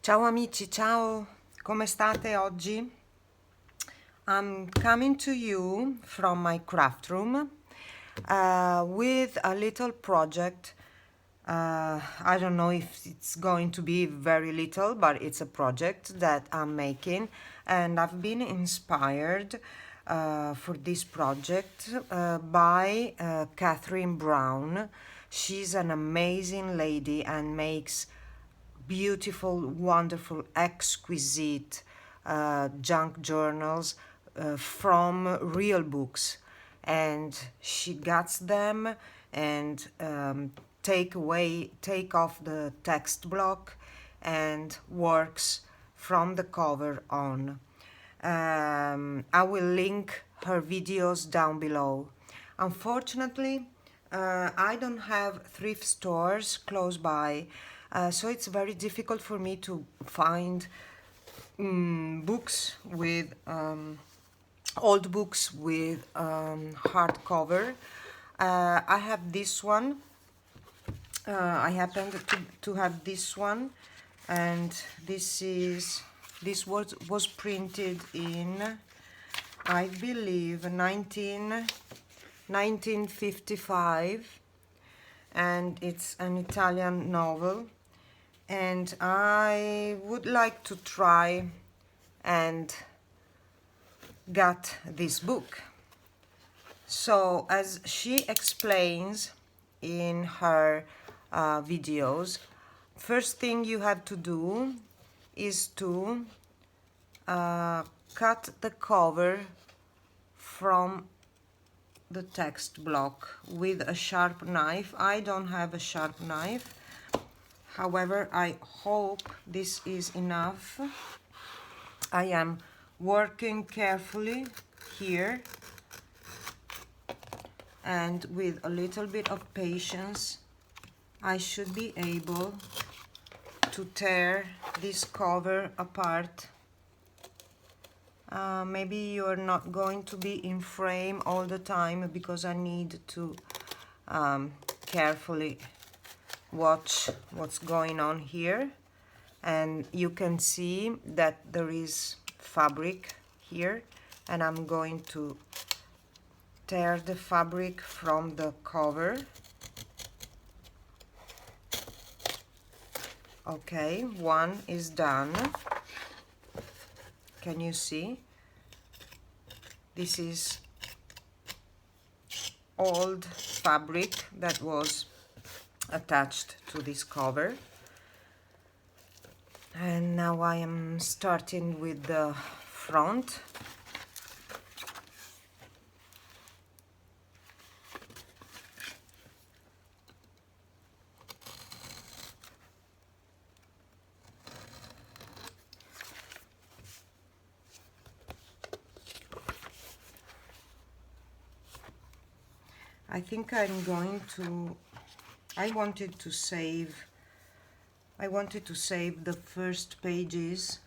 Ciao amici, ciao, come state oggi? I'm coming to you from my craft room with a little project. I don't know if it's going to be very little, but it's a project that I'm making, and I've been inspired for this project by Catherine Brown. She's an amazing lady and makes beautiful, wonderful, exquisite junk journals from real books, and she gets them and take off the text block and works from the cover on. I will link her videos down below. Unfortunately, I don't have thrift stores close by, so it's very difficult for me to find books with old books with hardcover. I have this one. I happen to have this one, and this was printed in, I believe, 1955, and it's an Italian novel, and I would like to try and get this book. So, as she explains in her videos, first thing you have to do is to cut the cover from the text block with a sharp knife. I don't have a sharp knife, however, I hope this is enough. I am working carefully here, and with a little bit of patience I should be able to tear this cover apart. Maybe you're not going to be in frame all the time because I need to carefully watch what's going on here, and you can see that there is fabric here, and I'm going to tear the fabric from the cover. Okay, one is done. Can you see? This is old fabric that was attached to this cover. And now I am starting with the front. I think I'm going to, I wanted to save the first pages,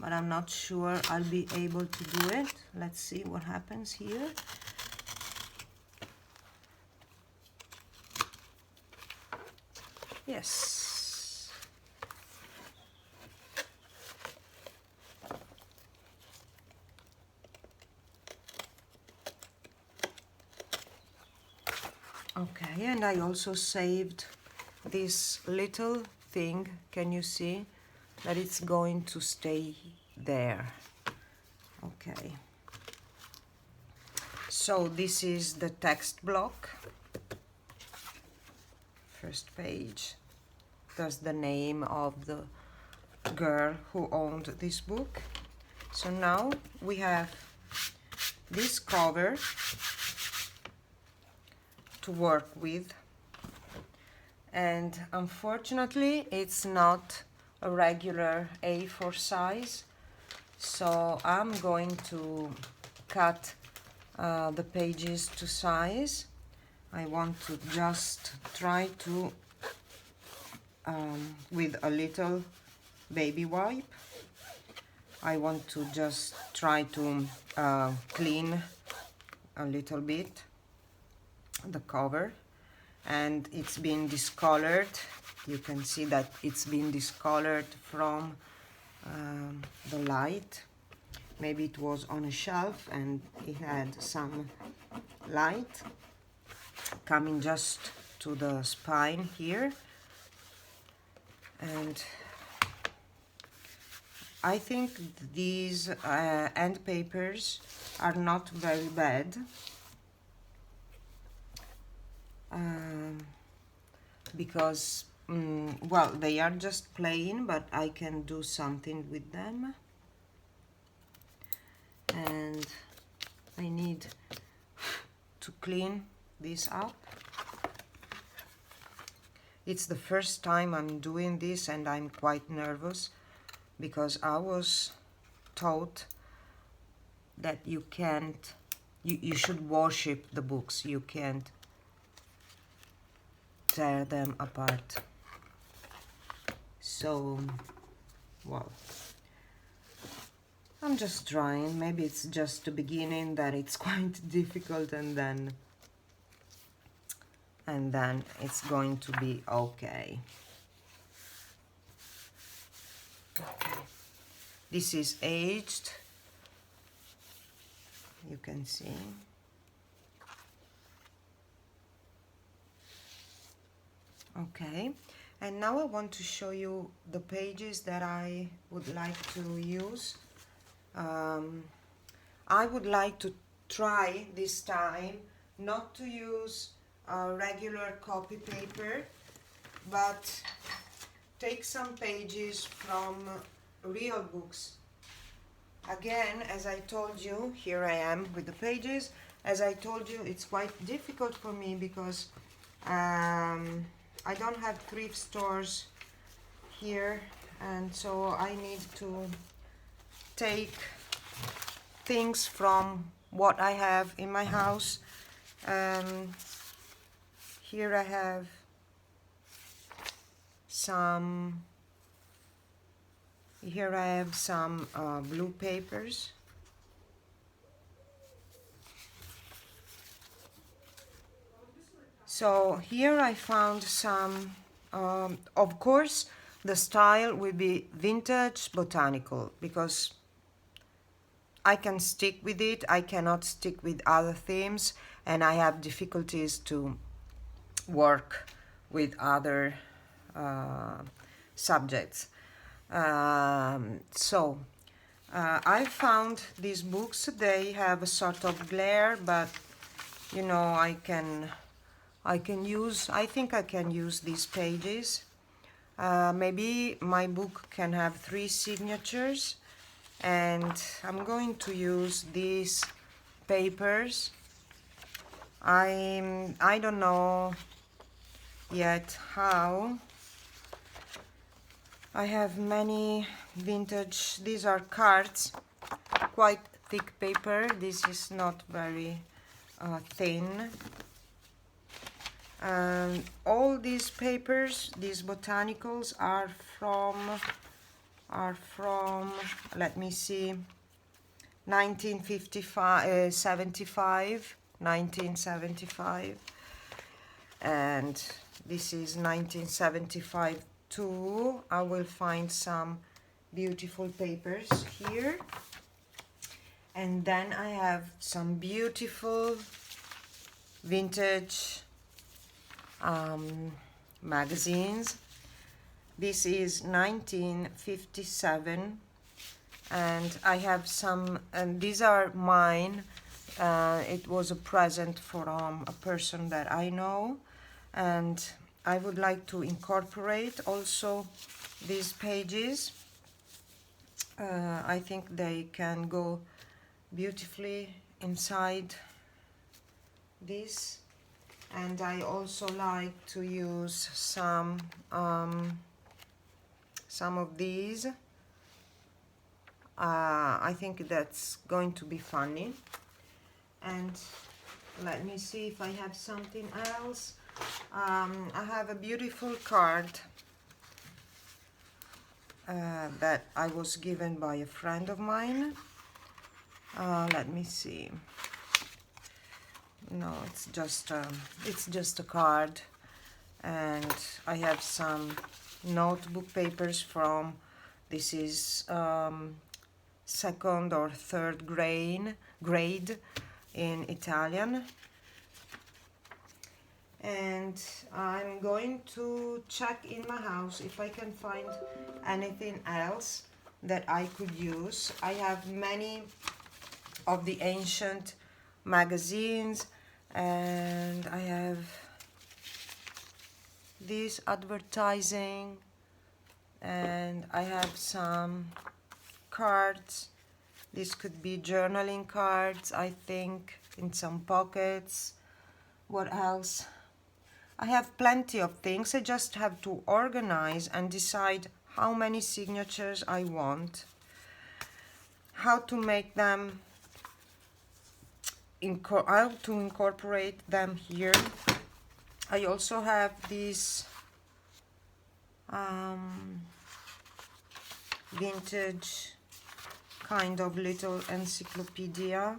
but I'm not sure I'll be able to do it. Let's see what happens here. Yes. Okay, and I also saved this little thing. Can you see that it's going to stay there? Okay. So this is the text block. First page. There's the name of the girl who owned this book. So now we have this cover to work with, and unfortunately it's not a regular A4 size, so I'm going to cut the pages to size. I want to just try to with a little baby wipe, I want to just try to clean a little bit the cover, and it's been discolored You can see that it's been discolored from the light. Maybe it was on a shelf and it had some light coming just to the spine here. And I think these end papers are not very bad, because well, they are just plain, but I can do something with them. And I need to clean this up. It's the first time I'm doing this and I'm quite nervous, because I was taught that you can't, you should worship the books, you can't tear them apart. So, well, I'm just trying. Maybe it's just the beginning that it's quite difficult, and then it's going to be okay. Okay. This is aged, you can see. Okay, and now I want to show you the pages that I would like to use. I would like to try this time not to use regular copy paper, but take some pages from real books. Again, as I told you, here I am with the pages. As I told you, it's quite difficult for me because I don't have thrift stores here, and so I need to take things from what I have in my house. Here I have some blue papers. So here I found some, of course the style will be vintage botanical, because I can stick with it. I cannot stick with other themes, and I have difficulties to work with other subjects. I found these books. They have a sort of glare, but you know, I think I can use these pages. Maybe my book can have 3 signatures, and I'm going to use these papers. I don't know yet how. I have many vintage, these are cards, quite thick paper. This is not very thin. All these papers, these botanicals, are from, let me see, 1975, and this is 1975 too. I will find some beautiful papers here, and then I have some beautiful vintage magazines. This is 1957, and I have some, and these are mine. It was a present from a person that I know, and I would like to incorporate also these pages. I think they can go beautifully inside this. And I also like to use some of these. I think that's going to be funny. And let me see if I have something else. I have a beautiful card that I was given by a friend of mine. Let me see. No, it's just a card, and I have some notebook papers from, this is second or third grade in Italian. And I'm going to check in my house if I can find anything else that I could use. I have many of the ancient magazines, and I have this advertising, and I have some cards. This could be journaling cards, I think, in some pockets. What else? I have plenty of things. I just have to organize and decide how many signatures I want, how to make them, how to incorporate them here. I also have this vintage kind of little encyclopedia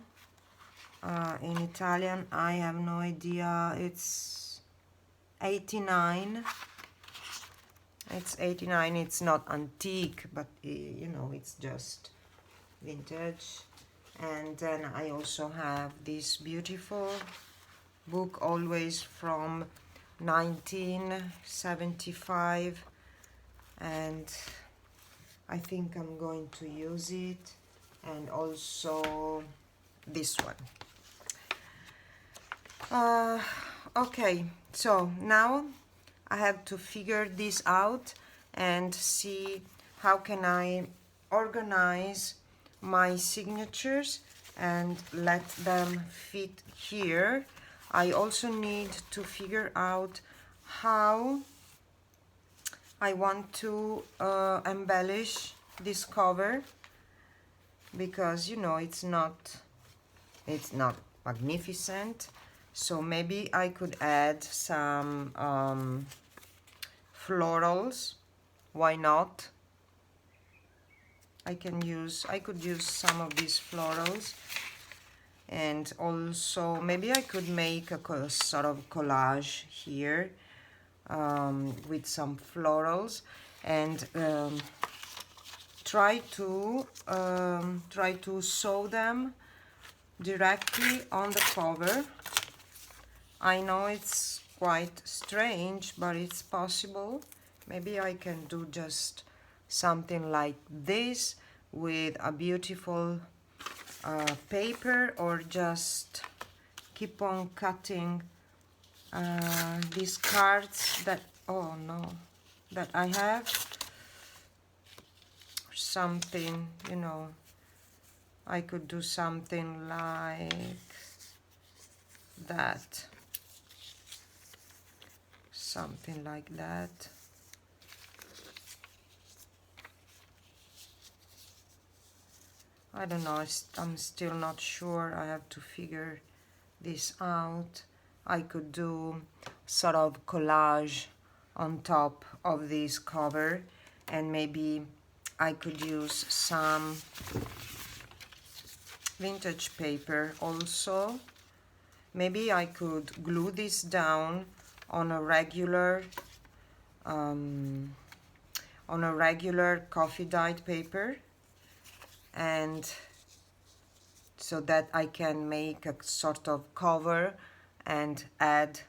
in Italian. I have no idea. It's 89. It's 89. It's not antique, but you know, it's just vintage. And then I also have this beautiful book, always from 1975, and I think I'm going to use it. And also this one. Okay, so now I have to figure this out and see how can I organize my signatures and let them fit here. I also need to figure out how I want to embellish this cover, because you know it's not magnificent. So maybe I could add some florals. Why not? I could use some of these florals, and also maybe I could make a sort of collage here with some florals, and try to sew them directly on the cover. I know it's quite strange, but it's possible. Maybe I can do just something like this with a beautiful paper, or just keep on cutting these cards that, oh no, that I have. Something, you know, I could do something like that. Something like that. I don't know, I'm still not sure. I have to figure this out. I could do sort of collage on top of this cover, and maybe I could use some vintage paper also. Maybe I could glue this down on a regular coffee dyed paper, and so that I can make a sort of cover and add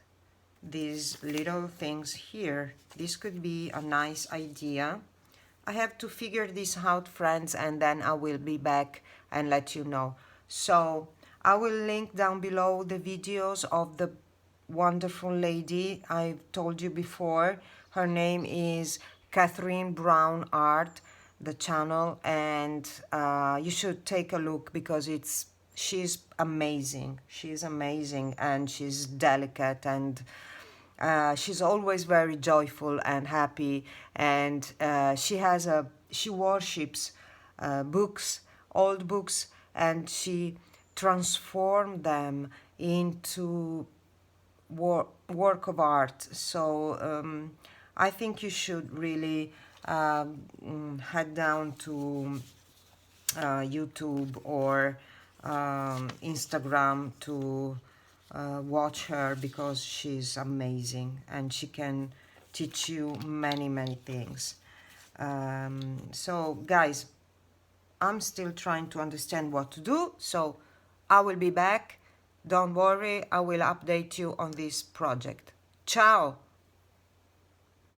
these little things here. This could be a nice idea. I have to figure this out, friends, and then I will be back and let you know. So I will link down below the videos of the wonderful lady I've told you before. Her name is Catherine Brown Art, the channel, and you should take a look, because she's amazing. She's amazing, and she's delicate, and she's always very joyful and happy, and she worships books, old books, and she transformed them into work of art. So I think you should really head down to YouTube or Instagram to watch her because she's amazing and she can teach you many things. So guys, I'm still trying to understand what to do, so I will be back. Don't worry, I will update you on this project. Ciao!